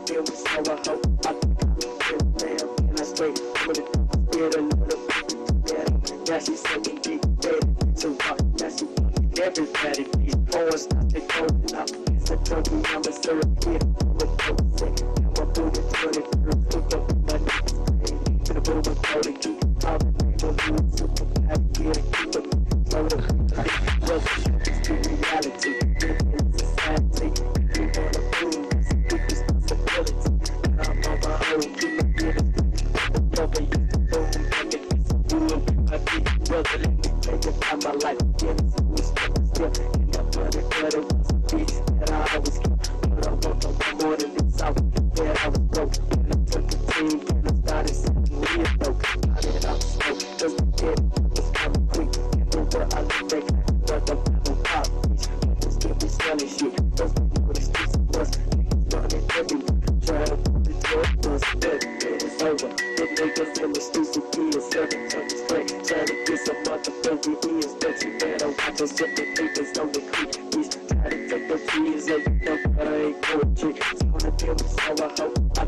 feel me, so I hope I feel damn. And I straight with it, scared a little bit. Now she's sucking deep, baby, too hard. Now she fucking everybody. These boys stop it going up. It's a junkie, I'm a syrup kid. With no sick, now I'm moving to the girls. Look up with my niggas, to the boom and throw the key. All the people who are super happy, get it, keep it. So the it's to reality. It's society. You wanna prove it's a big responsibility. And I'm on my own, you look good as the brother used to boom. And it gets so good with my big brother. Let me take it out my life. Yeah, it's who's still. And I'm running, but it was a bitch that I always kept. But I want no more than this. I was there, I was broke. And I took the team, and I started something real broke. I did out the smoke, just the kid was coming quick. And over I look back, but the battle pop. Niggas still be selling shit. Those people know the streets of us. Niggas running everywhere. Trying to put the door bus. But it's over. The niggas in the streets of kids, 7 times straight. Trying to get some motherfucking ears. But you better watch us if the niggas on the creek. He's trying to take the keys and you know that I ain't poetry. So I feel me, so I hope I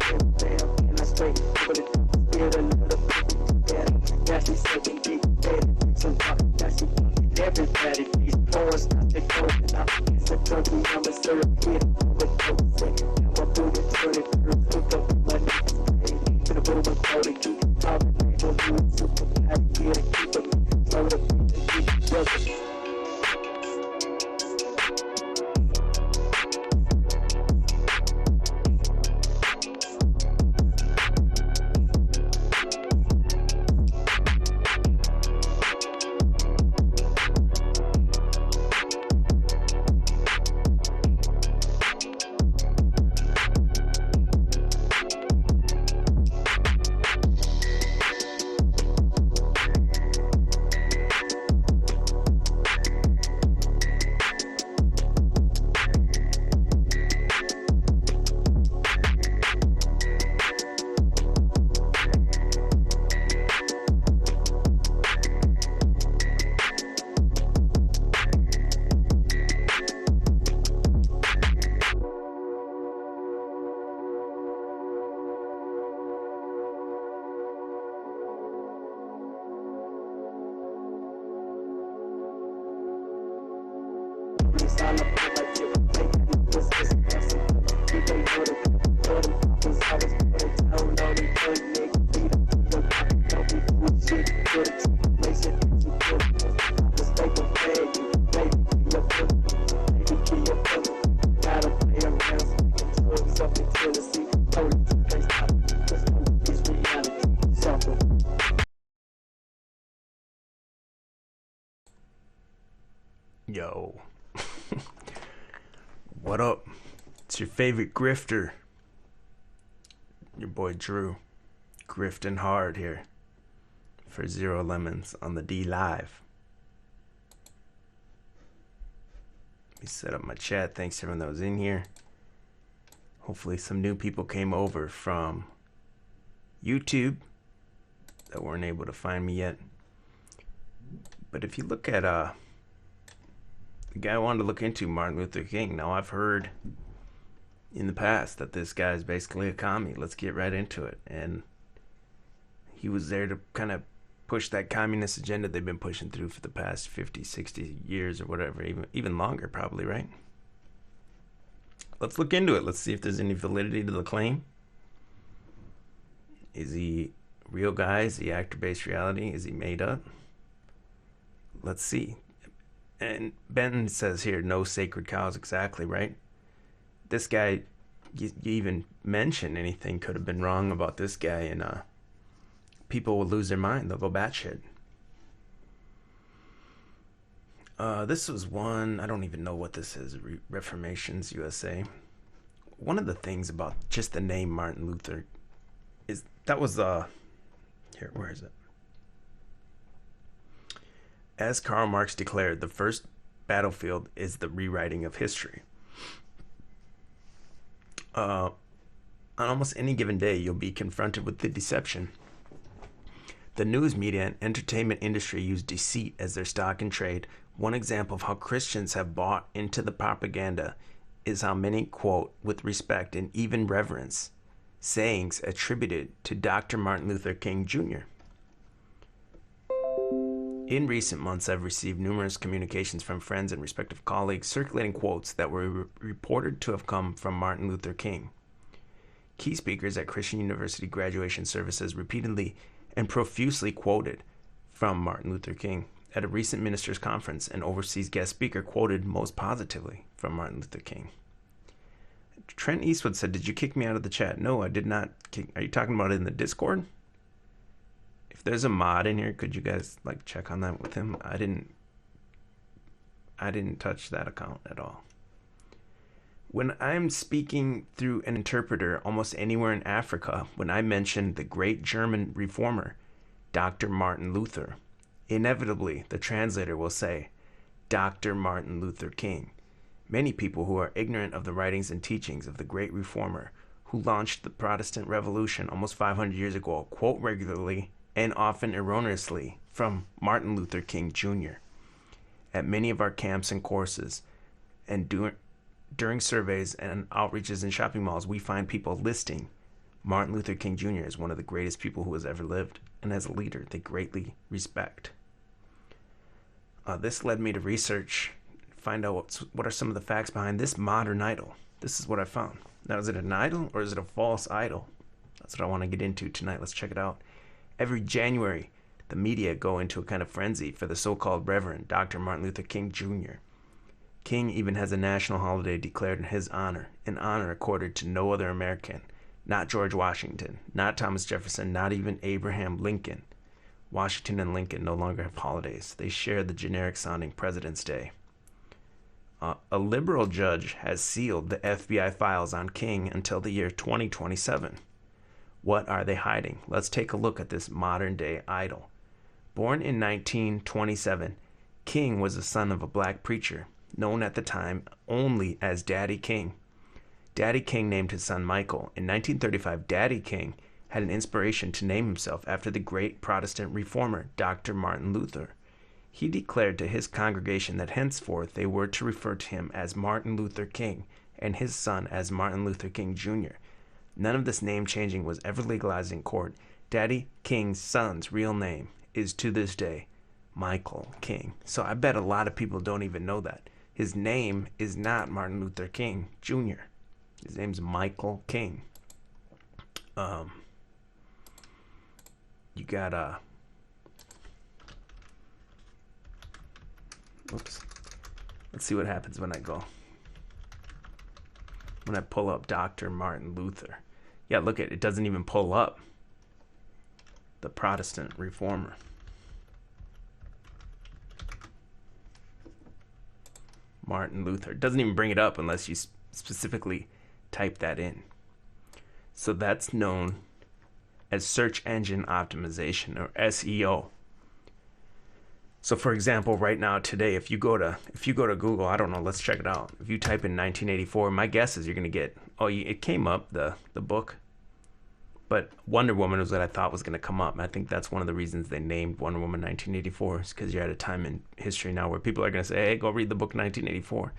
feel damn. And I straight with it. Scared a little bit. Now she's sucking deep, baby. So now she fucking everybody. These boys stop it going up. It's a junkie, I'm a syrup kid. With no sick, now I'm moving to the girls. Look up with my niggas, baby. To the boom and throw the key. All the people who are super happy, get it, keep it. So the big brother. Yo, what up? It's your favorite grifter, your boy Drew, grifting hard here for Zero Lemons on the D Live. Let me set up my chat. Thanks to everyone that was in here. Hopefully some new people came over from YouTube that weren't able to find me yet. But if you look at the guy I wanted to look into, Martin Luther King. Now, I've heard in the past that this guy is basically a commie. Let's get right into it. And he was there to kind of push that communist agenda they've been pushing through for the past 50, 60 years or whatever, even longer probably, right? Let's look into it. Let's see if there's any validity to the claim. Is he a real guy? Is he actor-based reality? Is he made up? Let's see. And Ben says here, no sacred cows, exactly, right? This guy, you even mention anything could have been wrong about this guy, and people will lose their mind. They'll go batshit. This was one, I don't even know what this is, Reformations USA. One of the things about just the name Martin Luther is, that was, here, where is it? As Karl Marx declared, the first battlefield is the rewriting of history. On almost any given day, you'll be confronted with the deception. The news media and entertainment industry use deceit as their stock in trade. One example of how Christians have bought into the propaganda is how many quote with respect and even reverence sayings attributed to Dr. Martin Luther King Jr. In recent months, I've received numerous communications from friends and respective colleagues circulating quotes that were reported to have come from Martin Luther King. Key speakers at Christian University graduation services repeatedly and profusely quoted from Martin Luther King. At a recent ministers' conference, an overseas guest speaker quoted most positively from Martin Luther King. Trent Eastwood said, "Did you kick me out of the chat?" No, I did not. Are you talking about it in the Discord? If there's a mod in here, could you guys check on that with him? I didn't touch that account at all. When I'm speaking through an interpreter almost anywhere in Africa, when I mention the great German reformer, Dr. Martin Luther, inevitably the translator will say, Dr. Martin Luther King. Many people who are ignorant of the writings and teachings of the great reformer who launched the Protestant Revolution almost 500 years ago quote regularly and often erroneously from Martin Luther King Jr. At many of our camps and courses and during surveys and outreaches in shopping malls, we find people listing Martin Luther King Jr. as one of the greatest people who has ever lived, and as a leader they greatly respect. This led me to research, find out what are some of the facts behind this modern idol. This is what I found. Now, is it an idol or is it a false idol? That's what I want to get into tonight. Let's check it out. Every January, the media go into a kind of frenzy for the so-called Reverend Dr. Martin Luther King Jr. King even has a national holiday declared in his honor, an honor accorded to no other American, not George Washington, not Thomas Jefferson, not even Abraham Lincoln. Washington and Lincoln no longer have holidays. They share the generic-sounding President's Day. A liberal judge has sealed the FBI files on King until the year 2027. What are they hiding? Let's take a look at this modern-day idol. Born in 1927, King was the son of a black preacher, known at the time only as Daddy King. Daddy King named his son Michael. In 1935, Daddy King had an inspiration to name himself after the great Protestant reformer, Dr. Martin Luther. He declared to his congregation that henceforth they were to refer to him as Martin Luther King and his son as Martin Luther King Jr. None of this name changing was ever legalized in court. Daddy King's son's real name is to this day Michael King. So I bet a lot of people don't even know that. His name is not Martin Luther King Jr. His name's Michael King. You got oops. Let's see what happens when I pull up Dr. Martin Luther. Yeah, look at it. It doesn't even pull up the Protestant reformer. Martin Luther. It doesn't even bring it up unless you specifically type that in. So that's known as search engine optimization, or SEO. So for example, right now today, if you go to Google, I don't know, let's check it out. If you type in 1984, my guess is you're going to get, it came up, the book. But Wonder Woman was what I thought was going to come up. I think that's one of the reasons they named Wonder Woman 1984, is because you're at a time in history now where people are going to say, hey, go read the book 1984.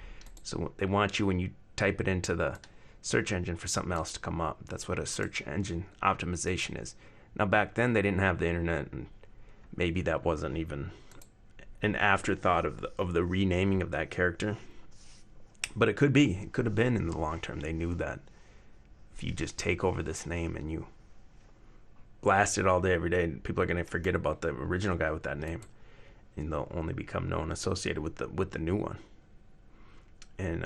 So they want you, when you type it into the search engine, for something else to come up. That's what a search engine optimization is. Now, back then, they didn't have the internet, and maybe that wasn't even an afterthought of the renaming of that character. But it could be. It could have been in the long term. They knew that if you just take over this name and you blast it all day, every day, people are going to forget about the original guy with that name, and they'll only become known associated with the new one. And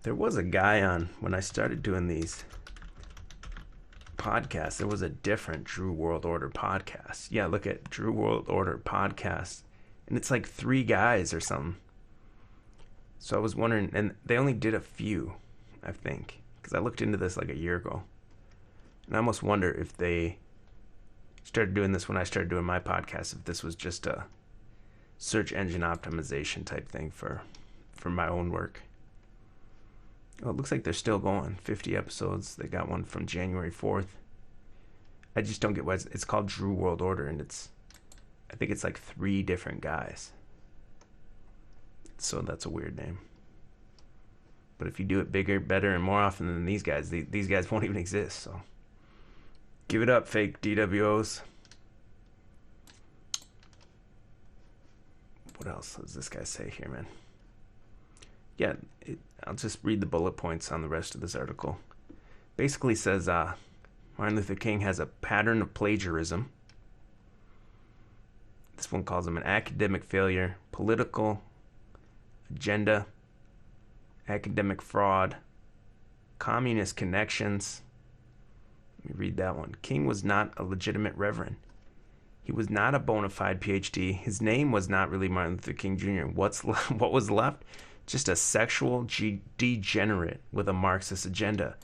there was a guy on, when I started doing these podcasts, there was a different Drew World Order podcast. Yeah, look at Drew World Order podcast, and it's like 3 guys or something. So I was wondering, and they only did a few, I think, because I looked into this like a year ago. And I almost wonder if they started doing this when I started doing my podcast, if this was just a search engine optimization type thing for my own work. Oh, it looks like they're still going. 50 episodes. They got one from January 4th. I just don't get why it's called Drew World Order, and I think it's like 3 different guys. So that's a weird name. But if you do it bigger, better, and more often than these guys, these guys won't even exist. So give it up, fake DWOs. What else does this guy say here, man? Yeah, I'll just read the bullet points on the rest of this article. Basically says Martin Luther King has a pattern of plagiarism. This one calls him an academic failure, political agenda, academic fraud, communist connections. Let me read that one. King was not a legitimate reverend. He was not a bona fide PhD. His name was not really Martin Luther King Jr. What was left? Just a sexual degenerate with a Marxist agenda.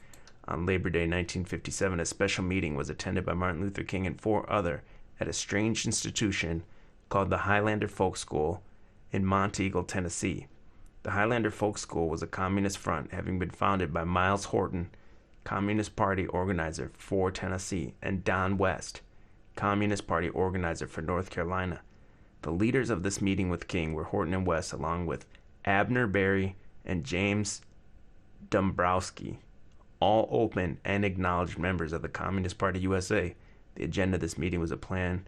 On Labor Day 1957, a special meeting was attended by Martin Luther King and 4 others at a strange institution called the Highlander Folk School in Monteagle, Tennessee. The Highlander Folk School was a communist front, having been founded by Miles Horton, Communist Party organizer for Tennessee, and Don West, Communist Party organizer for North Carolina. The leaders of this meeting with King were Horton and West, along with Abner Berry and James Dombrowski, all open and acknowledged members of the Communist Party USA. The agenda of this meeting was a plan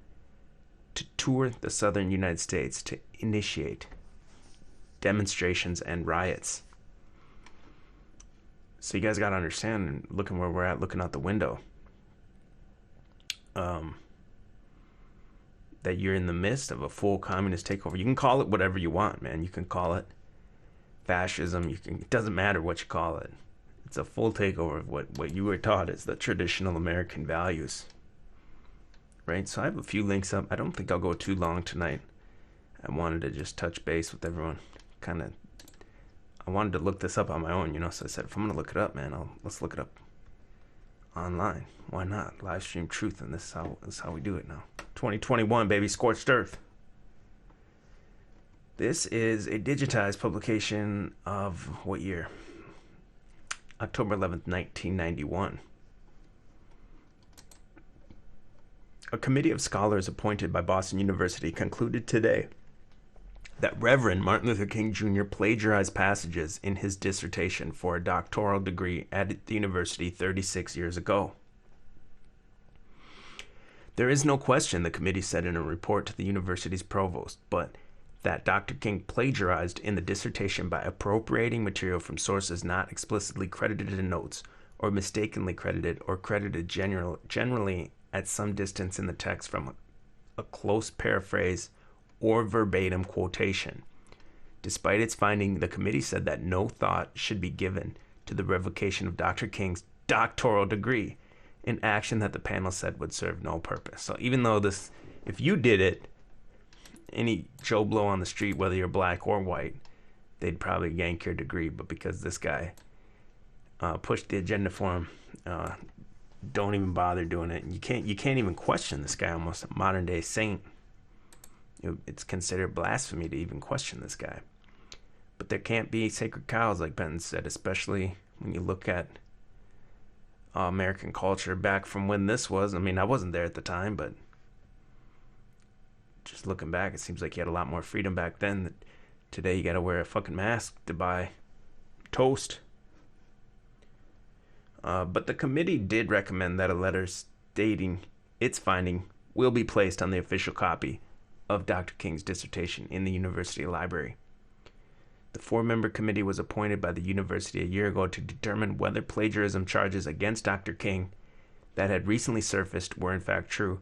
to tour the southern United States to initiate demonstrations and riots. So you guys got to understand, and looking where we're at, looking out the window, that you're in the midst of a full communist takeover. You can call it whatever you want, man. You can call it fascism. It doesn't matter what you call it. It's a full takeover of what you were taught is the traditional American values. Right? So I have a few links up. I don't think I'll go too long tonight. I wanted to just touch base with everyone. I wanted to look this up on my own, so I said, if I'm going to look it up, man, let's look it up online. Why not? Live stream truth, and this is how we do it now. 2021, baby, scorched earth. This is a digitized publication of what year? October 11th, 1991. A committee of scholars appointed by Boston University concluded today that Reverend Martin Luther King Jr. plagiarized passages in his dissertation for a doctoral degree at the university 36 years ago. There is no question, the committee said in a report to the university's provost, but that Dr. King plagiarized in the dissertation by appropriating material from sources not explicitly credited in notes, or mistakenly credited, or credited generally at some distance in the text from a close paraphrase or verbatim quotation. Despite its finding, the committee said that no thought should be given to the revocation of Dr. King's doctoral degree, an action that the panel said would serve no purpose. So even though if you did it, any Joe Blow on the street, whether you're black or white, they'd probably yank your degree. But because this guy pushed the agenda for him, don't even bother doing it. And you can't even question this guy, almost a modern day saint. It's considered blasphemy to even question this guy. But there can't be sacred cows, like Benton said, especially when you look at American culture back from when this was. I mean, I wasn't there at the time, but just looking back, it seems like you had a lot more freedom back then. Today, you got to wear a fucking mask to buy toast. But the committee did recommend that a letter stating its finding will be placed on the official copy of Dr. King's dissertation in the university library. The 4-member committee was appointed by the university a year ago to determine whether plagiarism charges against Dr. King that had recently surfaced were in fact true.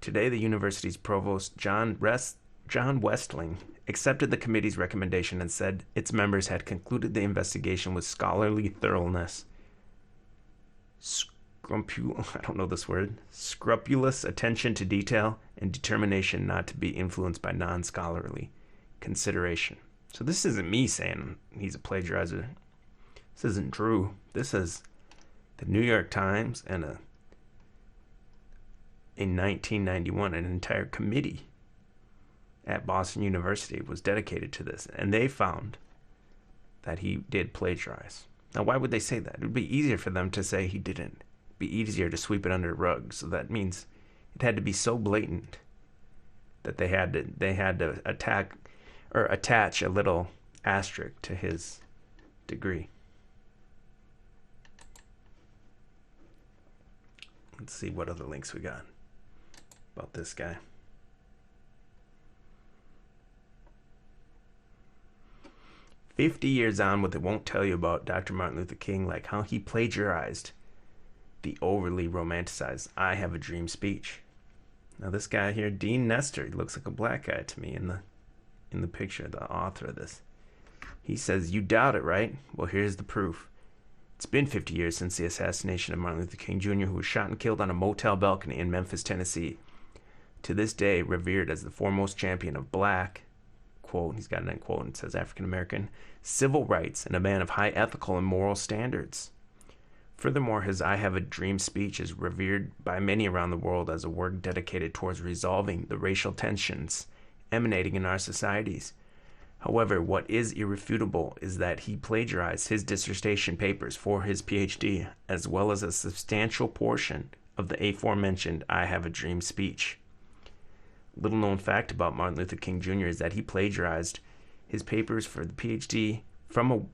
Today, the university's provost, John Westling, accepted the committee's recommendation and said its members had concluded the investigation with scholarly thoroughness, scrupulous attention to detail, and determination not to be influenced by non-scholarly consideration. So this isn't me saying he's a plagiarizer. This isn't true. This is the New York Times and in 1991, an entire committee at Boston University was dedicated to this, and they found that he did plagiarize. Now, why would they say that? It would be easier for them to say he didn't. It'd be easier to sweep it under the rug. So that means it had to be so blatant that they had to attach a little asterisk to his degree. Let's see what other links we got about this guy. "50 years on, what they won't tell you about Dr. Martin Luther King, like how he plagiarized the overly romanticized I Have a Dream speech." Now this guy here, Dean Nestor, he looks like a black guy to me in the picture, the author of this. He says, "You doubt it, right? Well, here's the proof. It's been 50 years since the assassination of Martin Luther King Jr., who was shot and killed on a motel balcony in Memphis, Tennessee. To this day, revered as the foremost champion of black," quote, he's got an end quote, and it says African American, "civil rights and a man of high ethical and moral standards. Furthermore, his I Have a Dream speech is revered by many around the world as a work dedicated towards resolving the racial tensions emanating in our societies. However, what is irrefutable is that he plagiarized his dissertation papers for his PhD, as well as a substantial portion of the aforementioned I Have a Dream speech. Little known fact about Martin Luther King Jr. is that he plagiarized his papers for the PhD from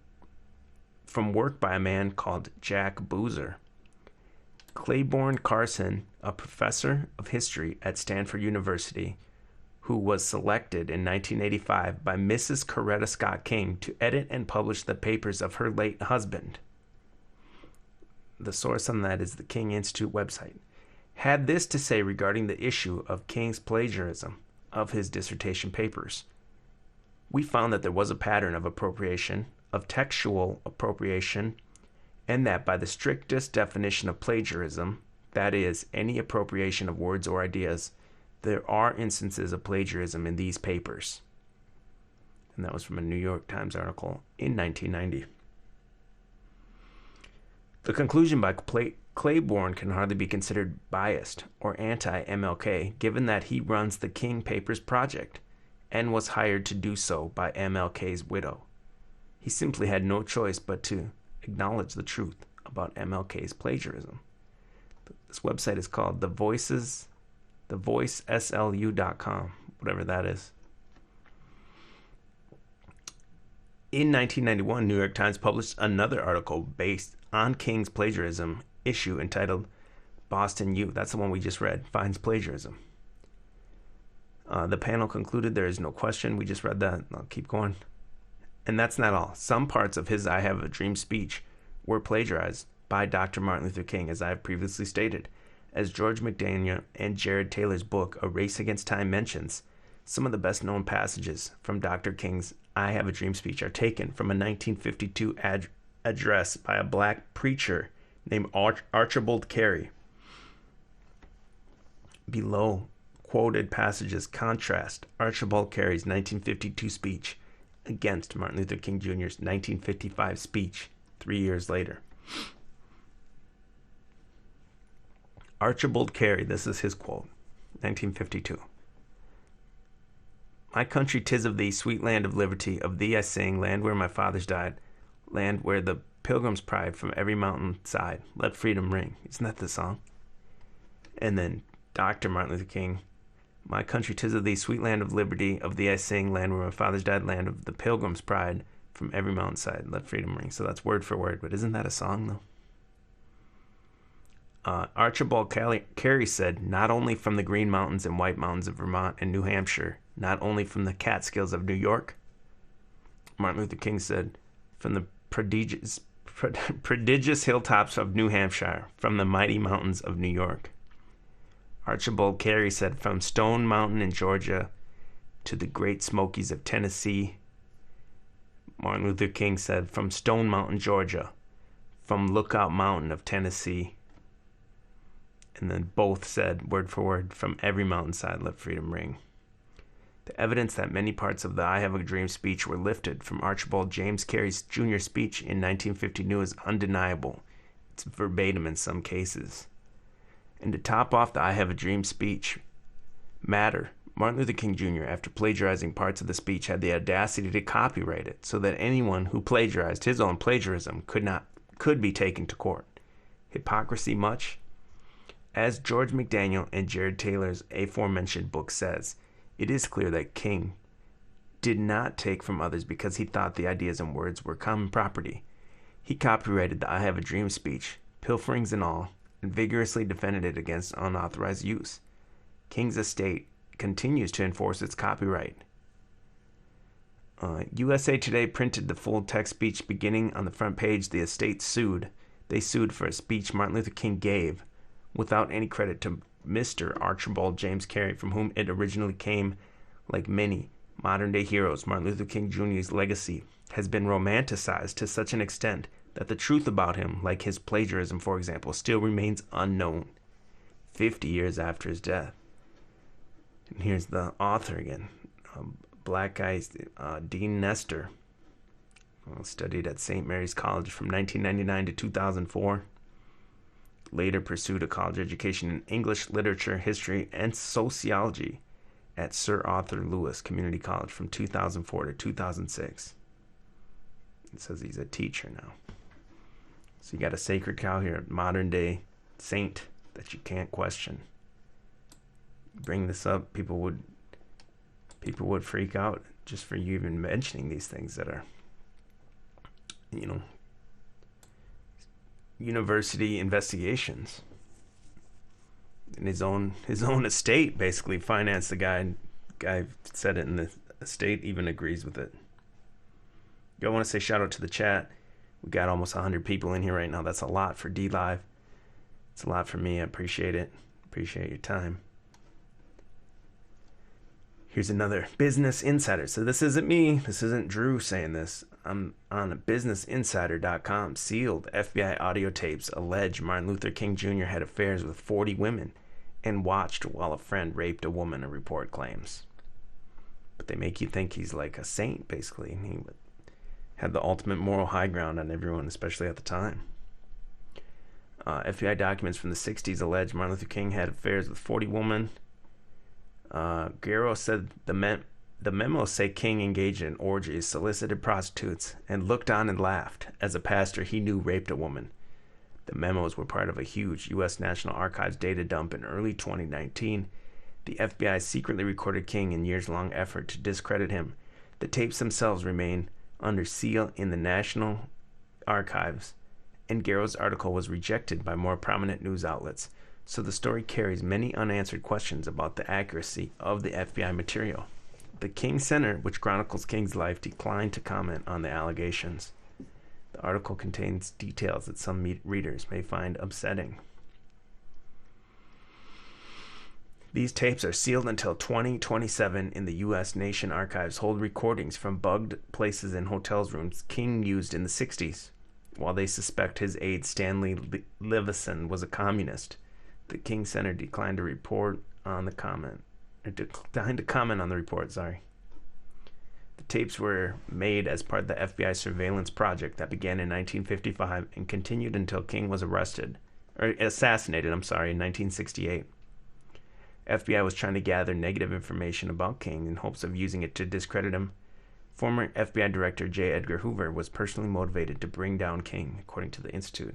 work by a man called Jack Boozer. Claiborne Carson, a professor of history at Stanford University, who was selected in 1985 by Mrs. Coretta Scott King to edit and publish the papers of her late husband. The source on that is the King Institute website. Had this to say regarding the issue of King's plagiarism of his dissertation papers. We found that there was a pattern of appropriation, of textual appropriation, and that by the strictest definition of plagiarism, that is, any appropriation of words or ideas, there are instances of plagiarism in these papers." And that was from a New York Times article in 1990. The conclusion by Claiborne can hardly be considered biased or anti-MLK, given that he runs the King Papers Project and was hired to do so by MLK's widow. He simply had no choice but to acknowledge the truth about MLK's plagiarism. This website is called thevoiceslu.com, whatever that is. In 1991, New York Times published another article based on King's plagiarism issue entitled "Boston U," that's the one we just read, "finds plagiarism." The panel concluded there is no question. We just read that. I'll keep going. And that's not all. Some parts of his I Have a Dream speech were plagiarized by Dr. Martin Luther King, as I have previously stated. As George McDaniel and Jared Taylor's book, A Race Against Time, mentions, some of the best-known passages from Dr. King's I Have a Dream speech are taken from a 1952 address by a black preacher named Archibald Carey. Below quoted passages contrast Archibald Carey's 1952 speech against Martin Luther King Jr.'s 1955 speech 3 years later. Archibald Carey, this is his quote, 1952. "My country, 'tis of thee, sweet land of liberty, of thee I sing, land where my fathers died, land where the pilgrims pride from every mountain side, let freedom ring." Isn't that the song? And then Dr. Martin Luther King, "My country, 'tis of thee, sweet land of liberty, of thee I sing, land where my fathers died, land of the pilgrims pride, from every mountainside, let freedom ring." So that's word for word, but isn't that a song though? Archibald Carey said, "Not only from the Green Mountains and White Mountains of Vermont and New Hampshire, not only from the Catskills of New York." Martin Luther King said, "From the prodigious hilltops of New Hampshire, from the mighty mountains of New York." Archibald Carey said, "From Stone Mountain in Georgia to the Great Smokies of Tennessee." Martin Luther King said, "From Stone Mountain, Georgia, from Lookout Mountain of Tennessee." And then both said, word for word, "From every mountainside, let freedom ring." The evidence that many parts of the I Have a Dream speech were lifted from Archibald James Carey's Jr. speech in 1952 is undeniable. It's verbatim in some cases. And to top off the I Have a Dream speech matter, Martin Luther King Jr., after plagiarizing parts of the speech, had the audacity to copyright it so that anyone who plagiarized his own plagiarism could be taken to court. Hypocrisy much? As George McDaniel and Jared Taylor's aforementioned book says, it is clear that King did not take from others because he thought the ideas and words were common property. He copyrighted the I Have a Dream speech, pilferings and all, and vigorously defended it against unauthorized use. King's estate continues to enforce its copyright. USA Today printed the full text speech beginning on the front page. The estate sued. They sued for a speech Martin Luther King gave without any credit to Mr. Archibald James Carey, from whom it originally came. Like many modern-day heroes, Martin Luther King Jr.'s legacy has been romanticized to such an extent that the truth about him, like his plagiarism, for example, still remains unknown 50 years after his death. And here's the author again. Black guy, Dean Nestor, studied at St. Mary's College from 1999 to 2004. Later pursued a college education in English, literature, history, and sociology at Sir Arthur Lewis Community College from 2004 to 2006. It says he's a teacher now. So you got a sacred cow here, modern day saint that you can't question. Bring this up, people would freak out just for you even mentioning these things that are, university investigations. And his own estate basically financed the guy. Guy said it, and the estate even agrees with it. I want to say shout out to the chat. We got almost 100 people in here right now. That's a lot for D Live. It's a lot for me. I appreciate it. Appreciate your time. Here's another Business Insider. So this isn't me. This isn't Drew saying this. I'm on businessinsider.com. Sealed FBI audio tapes allege Martin Luther King Jr. had affairs with 40 women and watched while a friend raped a woman, a report claims. But they make you think he's like a saint, basically. And he had the ultimate moral high ground on everyone, especially at the time. FBI documents from the 60s allege Martin Luther King had affairs with 40 women. Guerrero said the memos say King engaged in orgies, solicited prostitutes, and looked on and laughed as a pastor he knew raped a woman. The memos were part of a huge U.S. National Archives data dump in early 2019. The FBI secretly recorded King in years-long effort to discredit him. The tapes themselves remain under seal in the National Archives, and Guerrero's article was rejected by more prominent news outlets. So the story carries many unanswered questions about the accuracy of the FBI material. The King Center, which chronicles King's life, declined to comment on the allegations. The article contains details that some readers may find upsetting. These tapes are sealed until 2027 in the U.S. Nation Archives hold recordings from bugged places in hotels rooms King used in the 60s. While they suspect his aide Stanley Livison was a communist, the King Center declined to comment on the report. The tapes were made as part of the FBI surveillance project that began in 1955 and continued until King was assassinated in 1968. FBI was trying to gather negative information about King in hopes of using it to discredit him. Former FBI Director J. Edgar Hoover was personally motivated to bring down King, according to the Institute.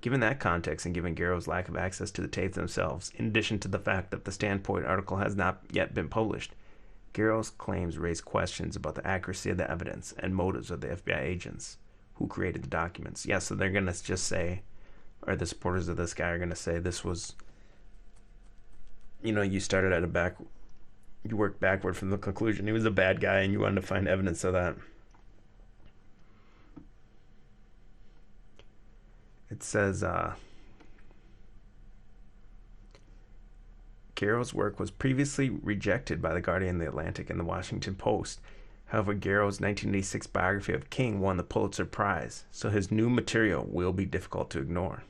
Given that context, and given Guerrero's lack of access to the tapes themselves, in addition to the fact that the Standpoint article has not yet been published, Guerrero's claims raise questions about the accuracy of the evidence and motives of the FBI agents who created the documents. Yeah, so they're going to just say, or the supporters of this guy are going to say, this was, you started at you worked backward from the conclusion. He was a bad guy and you wanted to find evidence of that. It says, Guerrero's work was previously rejected by The Guardian, The Atlantic, and The Washington Post. However, Guerrero's 1986 biography of King won the Pulitzer Prize, so his new material will be difficult to ignore.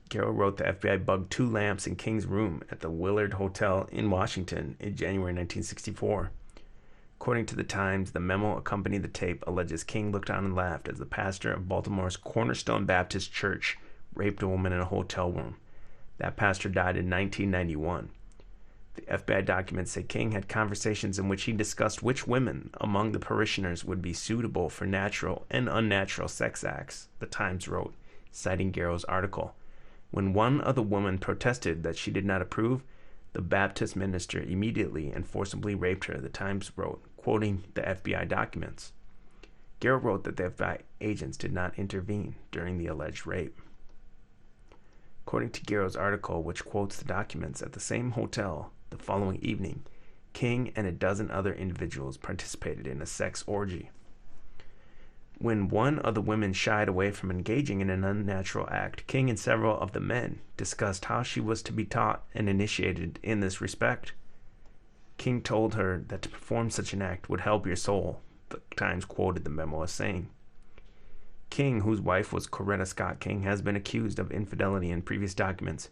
Guerrero wrote the FBI bugged 2 lamps in King's room at the Willard Hotel in Washington in January 1964. According to the Times, the memo accompanying the tape alleges King looked on and laughed as the pastor of Baltimore's Cornerstone Baptist Church raped a woman in a hotel room. That pastor died in 1991. The FBI documents say King had conversations in which he discussed which women among the parishioners would be suitable for natural and unnatural sex acts, the Times wrote, citing Guerrero's article. When one of the women protested that she did not approve, the Baptist minister immediately and forcibly raped her, the Times wrote, quoting the FBI documents. Guerrero wrote that the FBI agents did not intervene during the alleged rape. According to Garrow's article, which quotes the documents, at the same hotel the following evening, King and a dozen other individuals participated in a sex orgy. When one of the women shied away from engaging in an unnatural act, King and several of the men discussed how she was to be taught and initiated in this respect. King told her that to perform such an act would help your soul, the Times quoted the memo as saying. King, whose wife was Coretta Scott King, has been accused of infidelity in previous documents,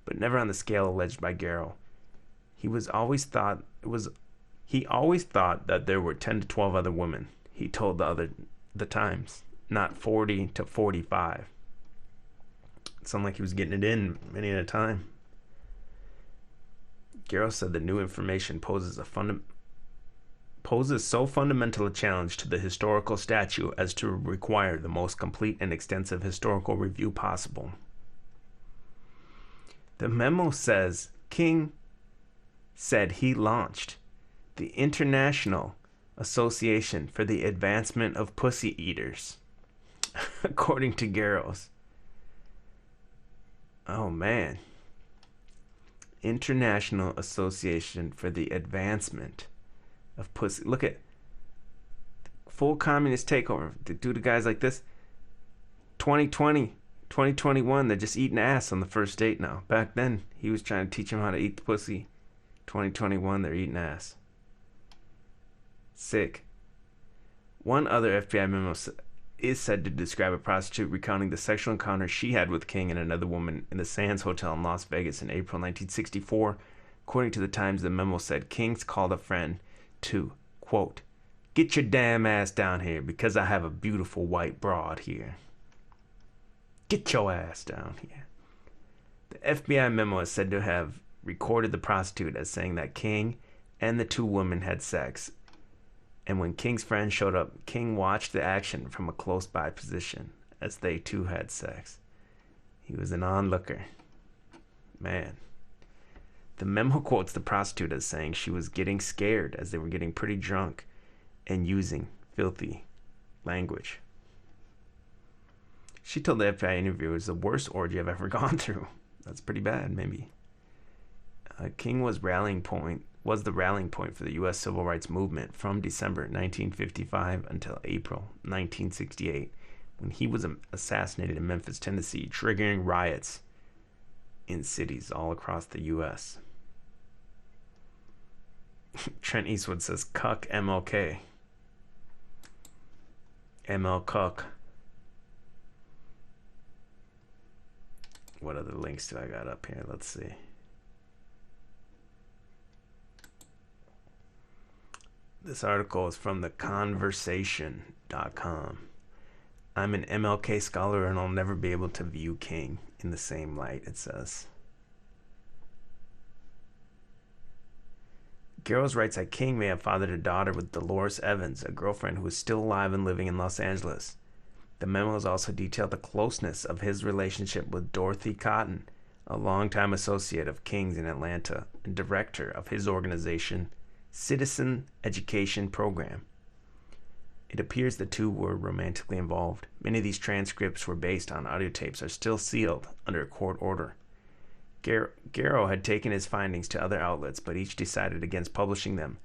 but never on the scale alleged by Garrow. He always thought that there were 10 to 12 other women. He told the Times, not 40 to 45. It sounded like he was getting it in many at a time. Garrow said the new information poses so fundamental a challenge to the historical statute as to require the most complete and extensive historical review possible. The memo says King said he launched the International Association for the Advancement of Pussy Eaters, according to Garrow's. Oh man. International Association for the Advancement of Pussy. Look at full communist takeover. They do to guys like this. 2020, 2021, they're just eating ass on the first date now. Back then, he was trying to teach him how to eat the pussy. 2021, they're eating ass. Sick. One other FBI memo is said to describe a prostitute recounting the sexual encounter she had with King and another woman in the Sands Hotel in Las Vegas in April 1964. According to the Times, the memo said King's called a friend to, quote, "Get your damn ass down here because I have a beautiful white broad here. Get your ass down here." The FBI memo is said to have recorded the prostitute as saying that King and the two women had sex. And when King's friend showed up, King watched the action from a close-by position as they too had sex. He was an onlooker. Man. The memo quotes the prostitute as saying she was getting scared as they were getting pretty drunk and using filthy language. She told the FBI interviewer it was the worst orgy I've ever gone through. That's pretty bad, maybe. King was the rallying point for the U.S. civil rights movement from December 1955 until April 1968, when he was assassinated in Memphis, Tennessee, triggering riots in cities all across the U.S. Trent Eastwood says, "Cuck MLK." ML Cuck. What other links do I got up here? Let's see. This article is from theconversation.com. "I'm an MLK scholar and I'll never be able to view King in the same light," it says. Garrows writes that King may have fathered a daughter with Dolores Evans, a girlfriend who is still alive and living in Los Angeles. The memos also detailed the closeness of his relationship with Dorothy Cotton, a longtime associate of King's in Atlanta and director of his organization, Citizen Education Program. It appears the two were romantically involved. Many of these transcripts were based on audio tapes are still sealed under a court order. Garrow had taken his findings to other outlets, but each decided against publishing them.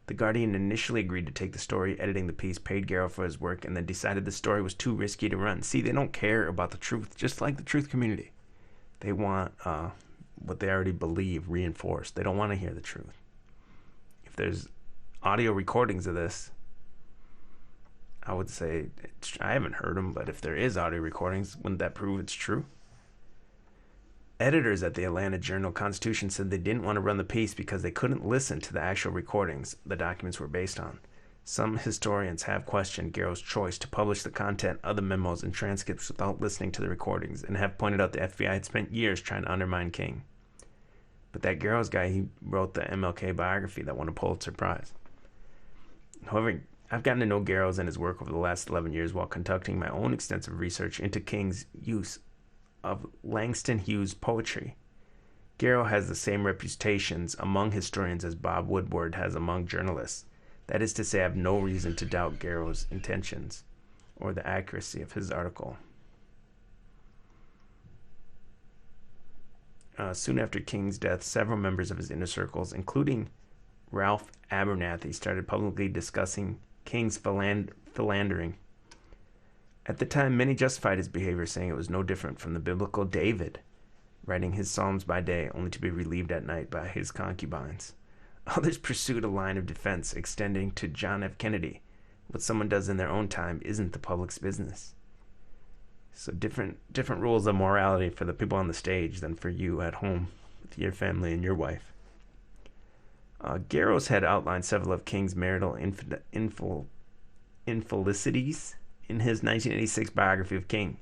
The Guardian initially agreed to take the story, editing the piece, paid Garrow for his work, and then decided the story was too risky to run. See, they don't care about the truth, just like the truth community. They want what they already believe reinforced. They don't want to hear the truth. If there's audio recordings of this, I would say, I haven't heard them, but if there is audio recordings, wouldn't that prove it's true? Editors at the Atlanta Journal-Constitution said they didn't want to run the piece because they couldn't listen to the actual recordings the documents were based on. Some historians have questioned Garrow's choice to publish the content of the memos and transcripts without listening to the recordings, and have pointed out the FBI had spent years trying to undermine King. But that Garrow's guy, he wrote the MLK biography that won a Pulitzer Prize. However, I've gotten to know Garrow's and his work over the last 11 years while conducting my own extensive research into King's use of Langston Hughes' poetry. Garrow has the same reputations among historians as Bob Woodward has among journalists. That is to say, I have no reason to doubt Garrow's intentions or the accuracy of his article. soon after King's death, several members of his inner circles, including Ralph Abernathy, started publicly discussing King's philandering. At the time, many justified his behavior, saying it was no different from the biblical David, writing his psalms by day, only to be relieved at night by his concubines. Others pursued a line of defense extending to John F. Kennedy. What someone does in their own time isn't the public's business. So different rules of morality for the people on the stage than for you at home with your family and your wife. Garros had outlined several of King's marital infelicities in his 1986 biography of King,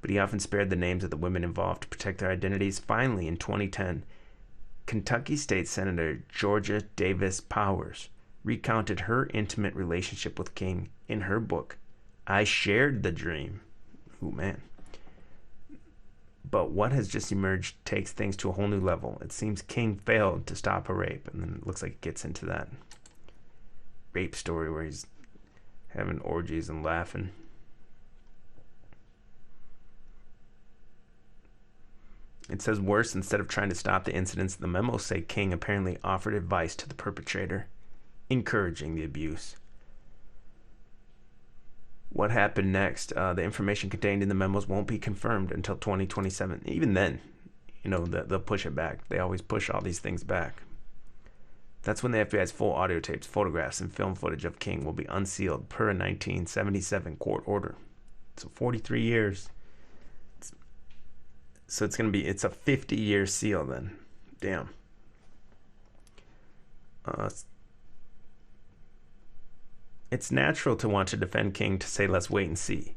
but he often spared the names of the women involved to protect their identities. Finally, in 2010, Kentucky State Senator Georgia Davis Powers recounted her intimate relationship with King in her book, I Shared the Dream. Ooh, man. But what has just emerged takes things to a whole new level. It seems King failed to stop a rape, and then it looks like it gets into that rape story where he's having orgies and laughing. It says worse, instead of trying to stop the incidents, the memos say King apparently offered advice to the perpetrator, encouraging the abuse. What happened next? The information contained in the memos won't be confirmed until 2027. Even then, they'll push it back. They always push all these things back. That's when the FBI's full audio tapes, photographs, and film footage of King will be unsealed per a 1977 court order. So 43 years. So it's a 50-year seal then. Damn. It's natural to want to defend King, to say let's wait and see.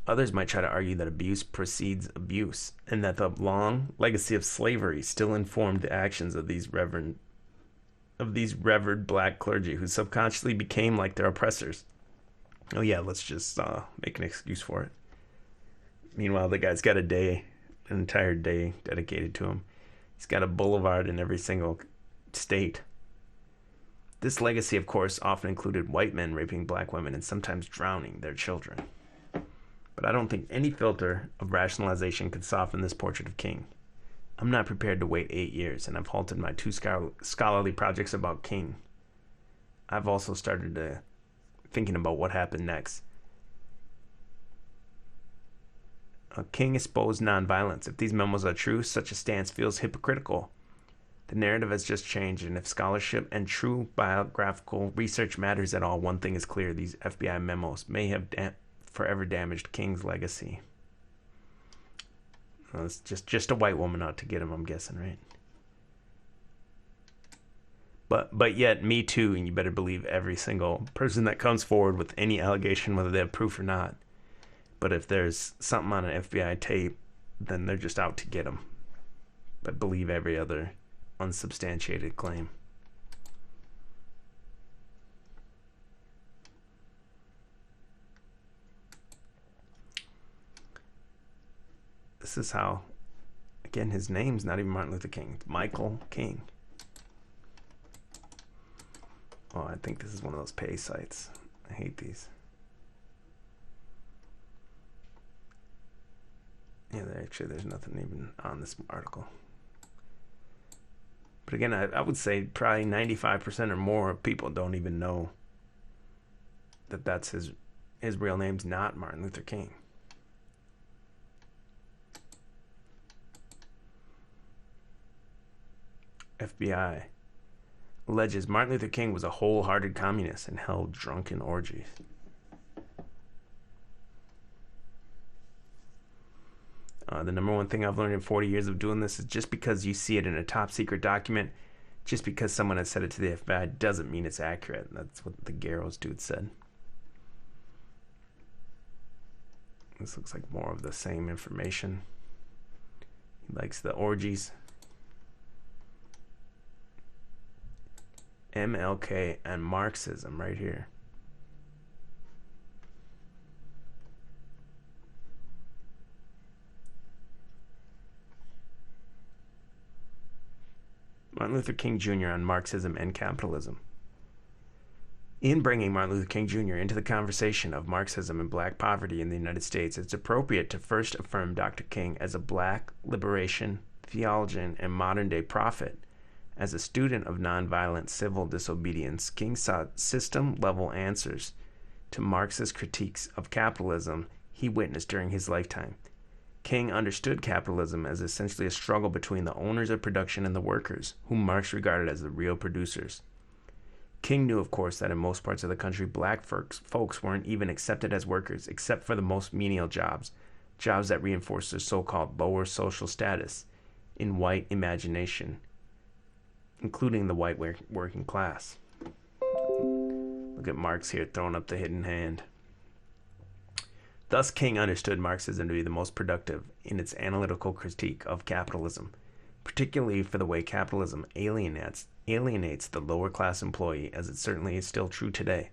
Others might try to argue that abuse precedes abuse, and that the long legacy of slavery still informed the actions of these revered black clergy who subconsciously became like their oppressors. Oh yeah, let's just make an excuse for it. Meanwhile, the guy's got an entire day dedicated to him. He's got a boulevard in every single state. This legacy, of course, often included white men raping black women and sometimes drowning their children. But I don't think any filter of rationalization could soften this portrait of King. I'm not prepared to wait 8 years, and I've halted my 2 scholarly projects about King. I've also started thinking about what happened next. King exposed nonviolence. If these memos are true, such a stance feels hypocritical. The narrative has just changed, and if scholarship and true biographical research matters at all, one thing is clear. These FBI memos may have forever damaged King's legacy. Well, it's just a white woman out to get him, I'm guessing, right? But yet, Me Too, and you better believe every single person that comes forward with any allegation, whether they have proof or not. But if there's something on an FBI tape, then they're just out to get him. But believe every other unsubstantiated claim. This is how, again, his name's not even Martin Luther King. It's Michael King. Oh, I think this is one of those pay sites. I hate these. Yeah, there's nothing even on this article. But again, I would say probably 95% or more of people don't even know that that's his real name's not Martin Luther King. FBI alleges Martin Luther King was a wholehearted communist and held drunken orgies. The number one thing I've learned in 40 years of doing this is just because you see it in a top secret document, just because someone has said it to the FBI doesn't mean it's accurate. That's what the Garros dude said. This looks like more of the same information. He likes the orgies. MLK and Marxism right here. Martin Luther King Jr. on Marxism and Capitalism. In bringing Martin Luther King Jr. into the conversation of Marxism and black poverty in the United States, it's appropriate to first affirm Dr. King as a black liberation theologian, and modern-day prophet. As a student of nonviolent civil disobedience, King sought system-level answers to Marxist critiques of capitalism he witnessed during his lifetime. King understood capitalism as essentially a struggle between the owners of production and the workers, whom Marx regarded as the real producers. King knew, of course, that in most parts of the country, black folks weren't even accepted as workers, except for the most menial jobs that reinforced their so-called lower social status in white imagination, including the white working class. Look at Marx here throwing up the hidden hand. Thus, King understood Marxism to be the most productive in its analytical critique of capitalism, particularly for the way capitalism alienates the lower class employee, as it certainly is still true today.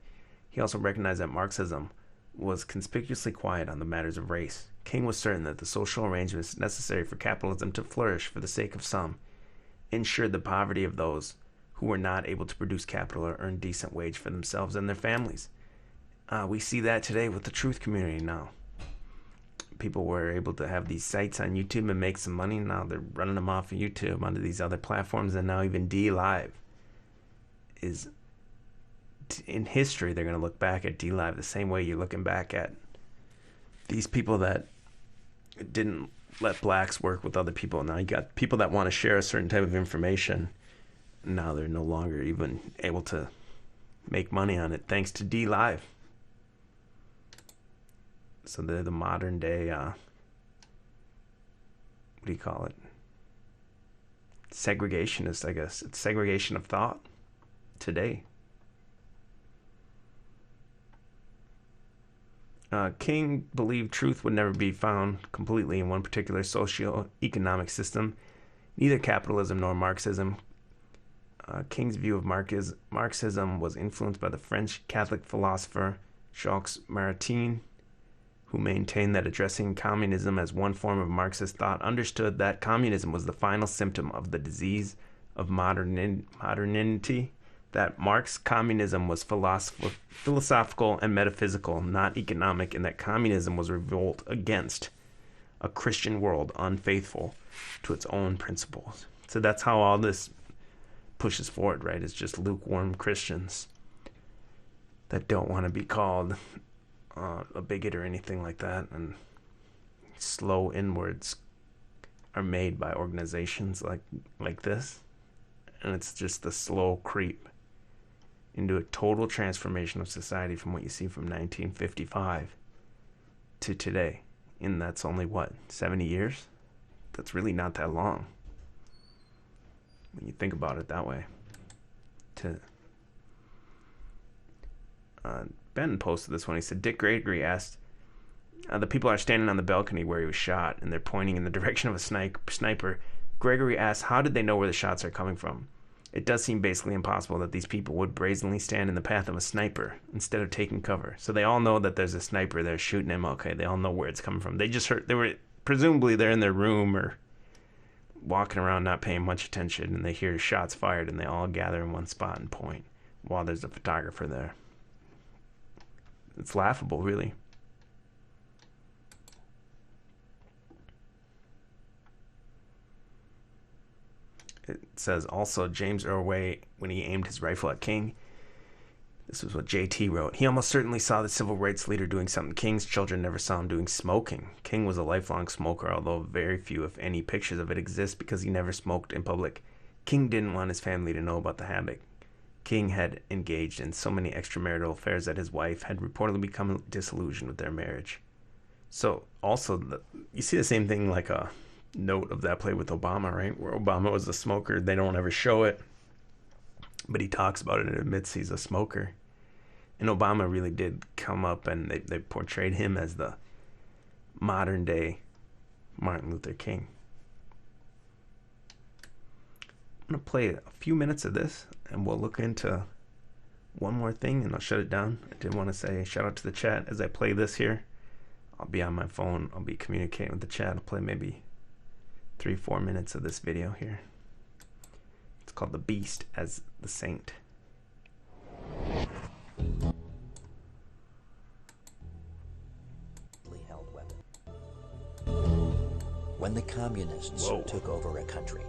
He also recognized that Marxism was conspicuously quiet on the matters of race. King was certain that the social arrangements necessary for capitalism to flourish for the sake of some ensured the poverty of those who were not able to produce capital or earn decent wage for themselves and their families. We see that today with the truth community now. People were able to have these sites on YouTube and make some money. Now they're running them off of YouTube onto these other platforms, and now even DLive is, in history, they're going to look back at DLive the same way you're looking back at these people that didn't let blacks work with other people. Now you got people that want to share a certain type of information. Now they're no longer even able to make money on it thanks to DLive. So they're the modern day, what do you call it? Segregationists, I guess. It's segregation of thought today. King believed truth would never be found completely in one particular socio-economic system, neither capitalism nor Marxism. King's view of Marxism was influenced by the French Catholic philosopher Jacques Maritain, who maintained that addressing communism as one form of Marxist thought understood that communism was the final symptom of the disease of modernity, that Marx's communism was philosophical and metaphysical, not economic, and that communism was a revolt against a Christian world unfaithful to its own principles. So that's how all this pushes forward, right? It's just lukewarm Christians that don't want to be called a bigot or anything like that, and slow inwards are made by organizations like this, and it's just the slow creep into a total transformation of society from what you see from 1955 to today. And that's only, what, 70 years? That's really not that long when you think about it that way. Ben posted this one. He said, Dick Gregory asked, the people are standing on the balcony where he was shot, and they're pointing in the direction of a sniper. Gregory asked, how did they know where the shots are coming from? It does seem basically impossible that these people would brazenly stand in the path of a sniper instead of taking cover. So they all know that there's a sniper there shooting MLK. They all know where it's coming from. They just heard, presumably they're in their room or walking around not paying much attention, and they hear shots fired, and they all gather in one spot and point while there's a photographer there. It's laughable, really. It says also James Irway, when he aimed his rifle at King, this was what JT wrote. He almost certainly saw the civil rights leader doing something King's children never saw him doing: smoking. King was a lifelong smoker, although very few, if any, pictures of it exist because he never smoked in public. King didn't want his family to know about the habit. King had engaged in so many extramarital affairs that his wife had reportedly become disillusioned with their marriage. So also, you see the same thing like a note of that play with Obama, right? Where Obama was a smoker. They don't ever show it, but he talks about it and admits he's a smoker. And Obama really did come up, and they portrayed him as the modern day Martin Luther King. I'm going to play a few minutes of this, and we'll look into one more thing, and I'll shut it down. I did want to say shout out to the chat as I play this here. I'll be on my phone. I'll be communicating with the chat. I'll play maybe 3-4 minutes of this video here. It's called The Beast as the Saint. Held weapon. When the communists took over a country,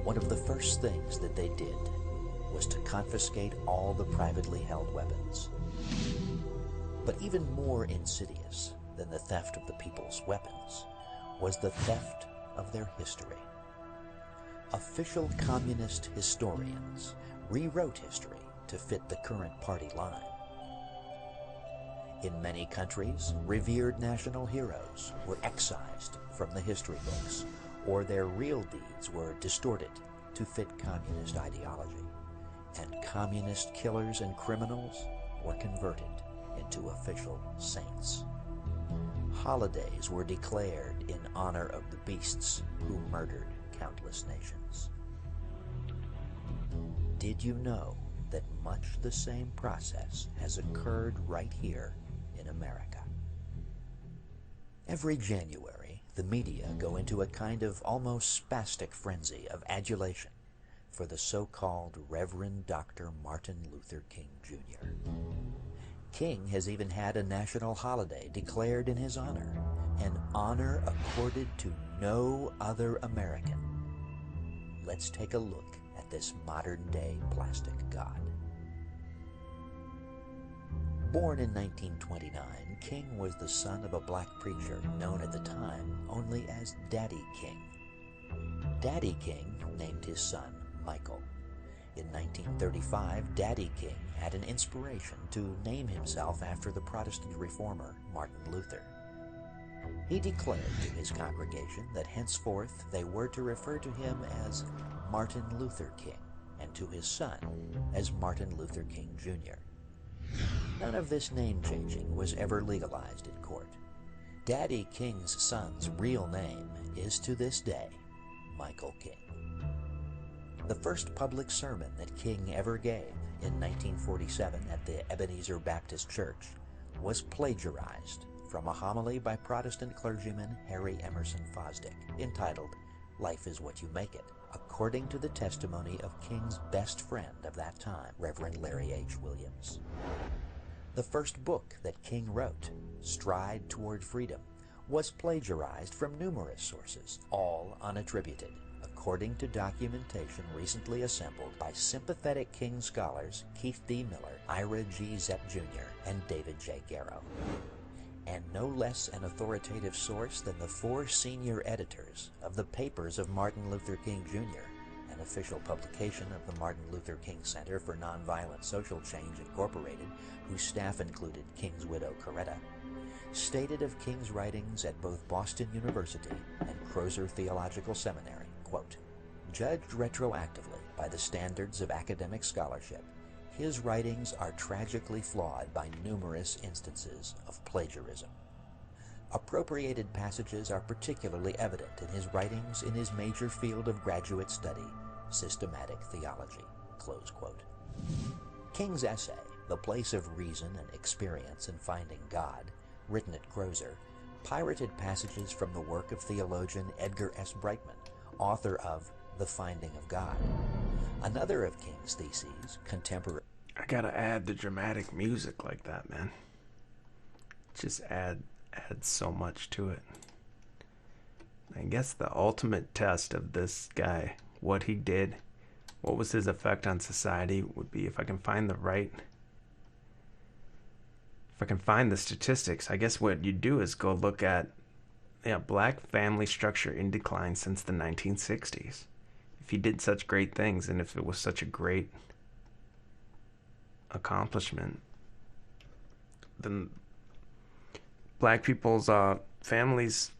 one of the first things that they did was to confiscate all the privately held weapons. But even more insidious than the theft of the people's weapons was the theft of their history. Official communist historians rewrote history to fit the current party line. In many countries, revered national heroes were excised from the history books, or their real deeds were distorted to fit communist ideology, and communist killers and criminals were converted into official saints. Holidays were declared in honor of the beasts who murdered countless nations. Did you know that much the same process has occurred right here in America? Every January, the media go into a kind of almost spastic frenzy of adulation for the so-called Reverend Dr. Martin Luther King Jr. King has even had a national holiday declared in his honor, an honor accorded to no other American. Let's take a look at this modern-day plastic god. Born in 1929, King was the son of a black preacher known at the time only as Daddy King. Daddy King named his son Michael. In 1935, Daddy King had an inspiration to name himself after the Protestant reformer Martin Luther. He declared to his congregation that henceforth they were to refer to him as Martin Luther King, and to his son as Martin Luther King Jr. None of this name-changing was ever legalized in court. Daddy King's son's real name is to this day Michael King. The first public sermon that King ever gave in 1947 at the Ebenezer Baptist Church was plagiarized from a homily by Protestant clergyman Harry Emerson Fosdick entitled "Life is What You Make It," according to the testimony of King's best friend of that time, Reverend Larry H. Williams. The first book that King wrote, Stride Toward Freedom, was plagiarized from numerous sources, all unattributed, according to documentation recently assembled by sympathetic King scholars Keith D. Miller, Ira G. Zepp Jr., and David J. Garrow. And no less an authoritative source than the 4 senior editors of the Papers of Martin Luther King Jr., an official publication of the Martin Luther King Center for Nonviolent Social Change Incorporated, whose staff included King's widow Coretta, stated of King's writings at both Boston University and Crozer Theological Seminary, quote, "Judged retroactively by the standards of academic scholarship, his writings are tragically flawed by numerous instances of plagiarism. Appropriated passages are particularly evident in his writings in his major field of graduate study, systematic theology," close quote. King's essay, The Place of Reason and Experience in Finding God, written at Crozer, pirated passages from the work of theologian Edgar S. Brightman, author of The Finding of God. Another of King's theses, contemporary... I gotta add the dramatic music like that, man. Just adds so much to it. I guess the ultimate test of this guy, what he did, what was his effect on society, would be if I can find the statistics. I guess what you do is go look at black family structure in decline since the 1960s. If he did such great things, and if it was such a great accomplishment, then black people's families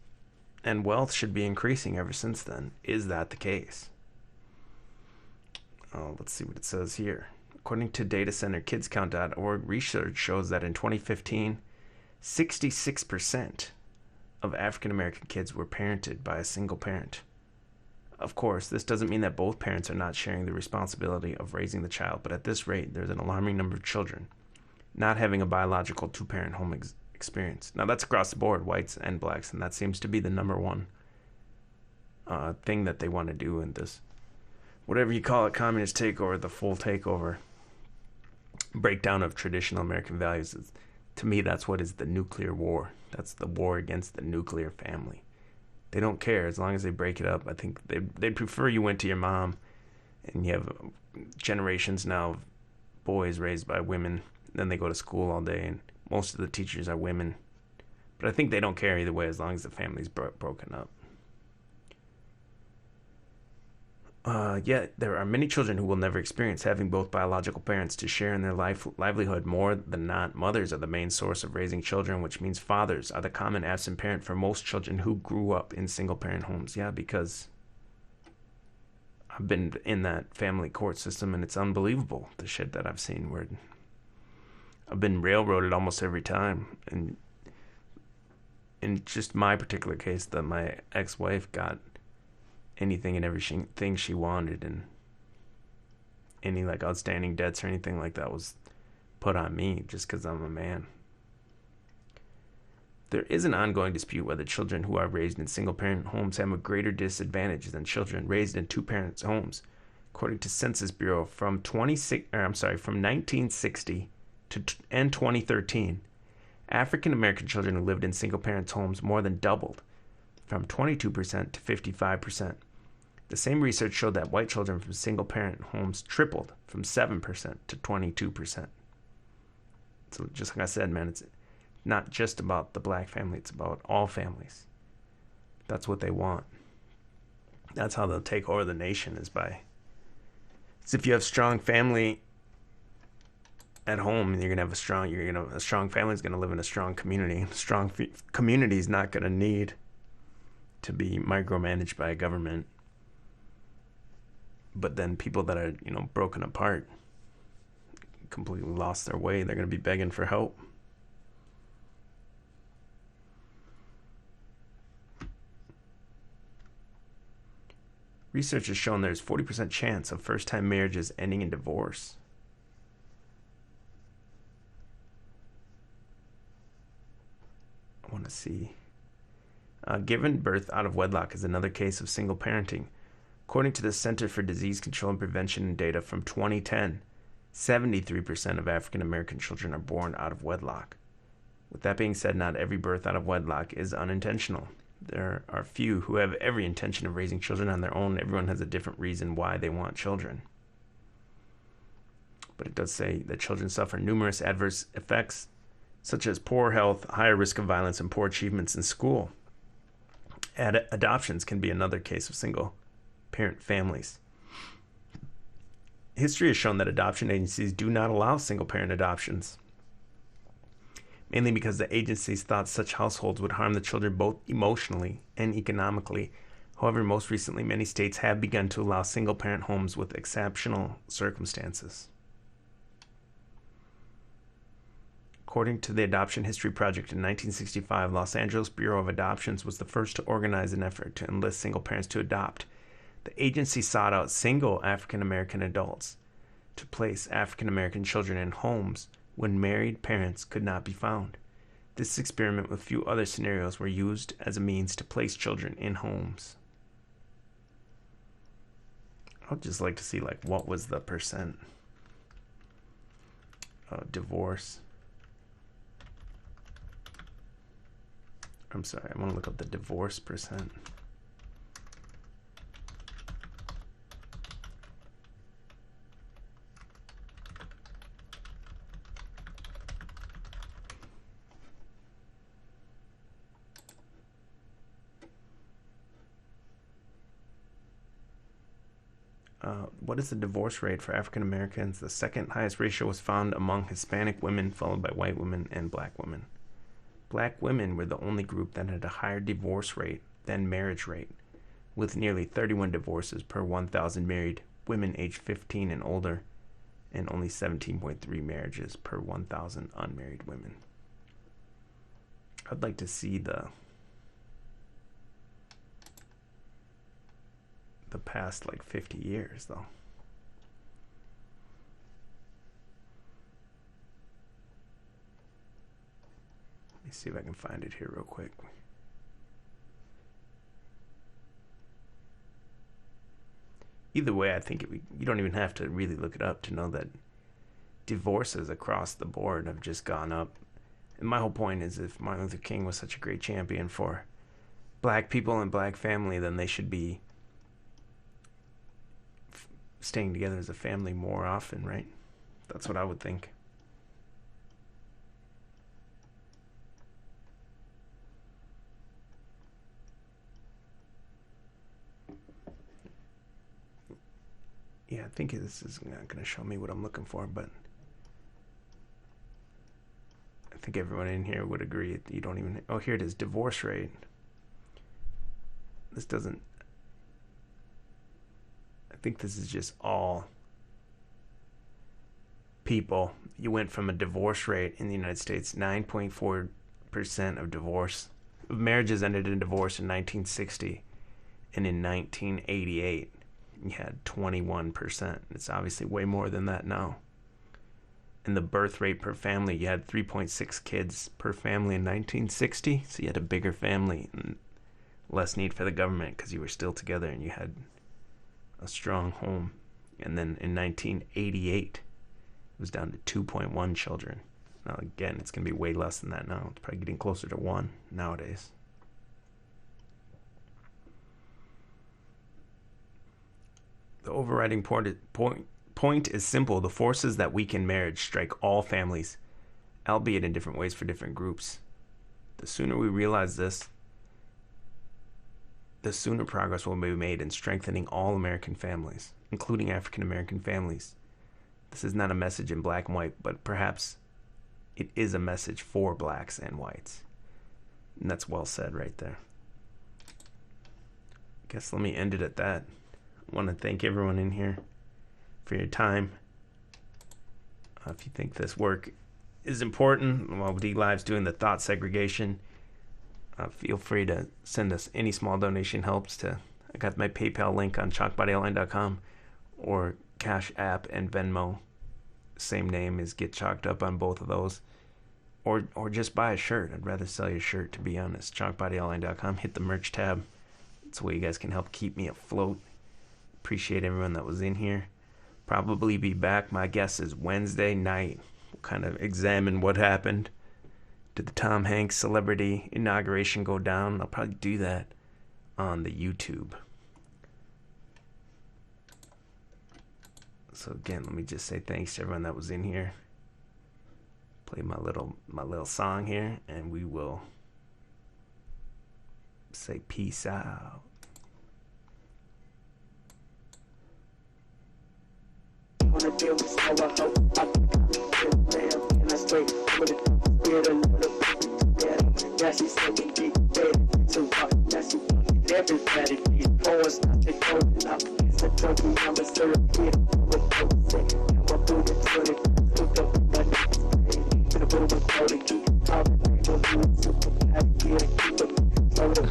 and wealth should be increasing ever since then. Is that the case? Let's see what it says here. According to datacenterkidscount.org, research shows that in 2015, 66% of African American kids were parented by a single parent. Of course, this doesn't mean that both parents are not sharing the responsibility of raising the child, but at this rate, there's an alarming number of children not having a biological two-parent home experience. Now, that's across the board, whites and blacks, and that seems to be the number one thing that they want to do in this, whatever you call it, communist takeover, the full takeover, breakdown of traditional American values. To me, that's what is the nuclear war. That's the war against the nuclear family. They don't care as long as they break it up. I think they'd prefer you went to your mom, and you have generations now of boys raised by women. Then they go to school all day, and most of the teachers are women. But I think they don't care either way as long as the family's broken up. Yet there are many children who will never experience having both biological parents to share in their livelihood. More than not, mothers are the main source of raising children, which means fathers are the common absent parent for most children who grew up in single-parent homes. Yeah, because I've been in that family court system, and it's unbelievable, the shit that I've seen, where I've been railroaded almost every time. And in just my particular case, that my ex-wife got anything and everything she wanted, and any like outstanding debts or anything like that was put on me just because I'm a man. There is an ongoing dispute whether children who are raised in single-parent homes have a greater disadvantage than children raised in two-parent homes. According to Census Bureau, from 1960 and 2013, African American children who lived in single-parent homes more than doubled, from 22% to 55%. The same research showed that white children from single-parent homes tripled, from 7% to 22%. So just like I said, man, it's not just about the black family, it's about all families. That's what they want. That's how they'll take over the nation, is by... It's if you have strong family at home, and you're gonna have a strong family is gonna live in a strong community. Strong community is not gonna need to be micromanaged by a government. But then people that are, broken apart, completely lost their way, they're going to be begging for help. Research has shown there's 40% chance of first-time marriages ending in divorce. I want to see. Given birth out of wedlock is another case of single parenting. According to the Center for Disease Control and Prevention data from 2010, 73% of African American children are born out of wedlock. With that being said, not every birth out of wedlock is unintentional. There are few who have every intention of raising children on their own. Everyone has a different reason why they want children. But it does say that children suffer numerous adverse effects, such as poor health, higher risk of violence, and poor achievements in school. Adoptions can be another case of single-parent families. History has shown that adoption agencies do not allow single-parent adoptions, mainly because the agencies thought such households would harm the children both emotionally and economically. However, most recently, many states have begun to allow single-parent homes with exceptional circumstances. According to the Adoption History Project in 1965, Los Angeles Bureau of Adoptions was the first to organize an effort to enlist single parents to adopt. The agency sought out single African American adults to place African American children in homes when married parents could not be found. This experiment with few other scenarios were used as a means to place children in homes. I'd just like to see, what was the percent of divorce. I'm sorry, I want to look up the divorce percent. What is the divorce rate for African Americans? The second highest ratio was found among Hispanic women, followed by white women and black women. Black women were the only group that had a higher divorce rate than marriage rate, with nearly 31 divorces per 1,000 married women aged 15 and older, and only 17.3 marriages per 1,000 unmarried women. I'd like to see the past 50 years, though. Let me see if I can find it here real quick. Either way, I think you don't even have to really look it up to know that divorces across the board have just gone up. And my whole point is, if Martin Luther King was such a great champion for black people and black family, then they should be staying together as a family more often, right? That's what I would think. Yeah, I think this is not going to show me what I'm looking for, but I think everyone in here would agree you don't even... Oh, here it is, divorce rate. This doesn't... I think this is just all people. You went from a divorce rate in the United States, 9.4% of marriages ended in divorce in 1960, and in 1988 you had 21%. It's obviously way more than that now. And the birth rate per family, you had 3.6 kids per family in 1960, so you had a bigger family and less need for the government because you were still together and you had a strong home. And then in 1988 it was down to 2.1 children. Now again, it's going to be way less than that now. It's probably getting closer to 1 nowadays. The overriding point is simple. The forces that weaken marriage strike all families, albeit in different ways for different groups. The sooner we realize this, the sooner progress will be made in strengthening all American families, including African American families. This is not a message in black and white, but perhaps it is a message for blacks and whites. And that's well said right there. I guess let me end it at that. I want to thank everyone in here for your time. If you think this work is important while D-Live's doing the thought segregation, feel free to send us any small donation helps to... I got my PayPal link on chalkbodyoutline.com, or CashApp and Venmo. Same name as Get Chalked Up on both of those. Or just buy a shirt. I'd rather sell your shirt, to be honest. chalkbodyoutline.com. Hit the merch tab. That's the way you guys can help keep me afloat. Appreciate everyone that was in here. Probably be back. My guess is Wednesday night. We'll kind of examine what happened. Did the Tom Hanks celebrity inauguration go down? I'll probably do that on the YouTube. So again, let me just say thanks to everyone that was in here. Play my little song here, and we will say peace out. Wanna deal with how I hope I can I straight with it spirit a little bit. Yeah, she's taking deep dead so hard. Yeah, she everybody please force not to go up. It's a trophy, I'm a syrup here with posing. And we're moving to it. Look up my next day. To the boom of the keep up. We'll do it super happy here. Keep it so the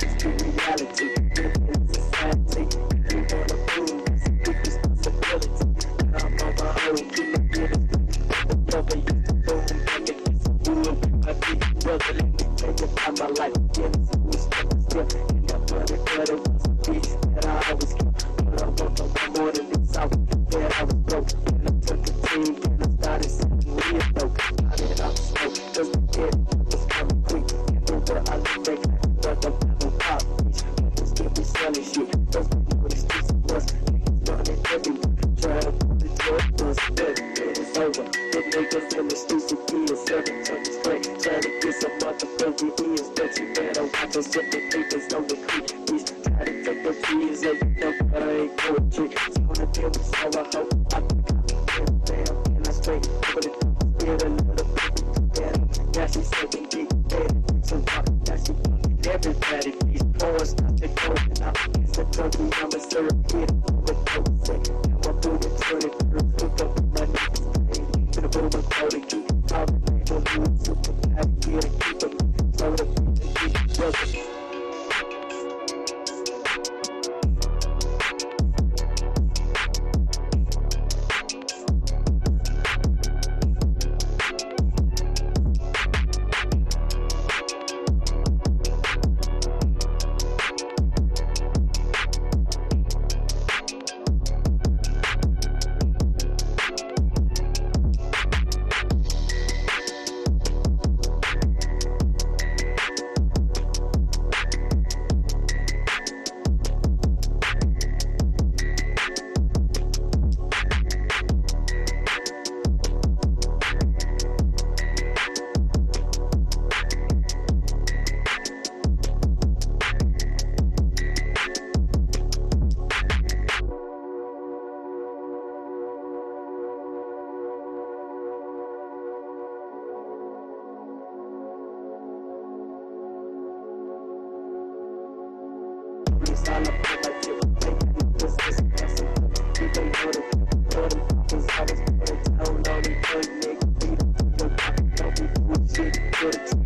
it's to reality. It's society. You wanna prove responsibility. I'm on my own, keep my feelings. The brother used to go and make it. My big brother, let me take it out my life. Yeah, this is still. And that brother was a piece that I always kept. But I want no more than this. I was that I was broke. And I took a team and I started selling real dope. I did out the smoke, cause the kid was coming quick. And over I look back, but don't have no pop. Niggas still be selling shit. Those people with exclusive was. Niggas running everywhere. Try to pull the door, was dead. It is over. The niggas in the streets of PS7 turns great. Trying to get some motherfucking ears that you better watch us if the niggas on the creek. These try to take the keys and you know but I ain't poetry. So wanna deal with how I hope I can damn. And I straight with it. Spirit a little bit better. Yeah, she's taking deep dead. So hard. Yeah, she everybody please force not to go up. It's a trophy, I'm a syrup here with posing. And we're moving to the curve. Look up my next day. To the boom of the keep up. We'll do it super happy here. Keep it so the keep broken. they know the cause I was born down on the good nigga. Beat up, don't be bullshit, good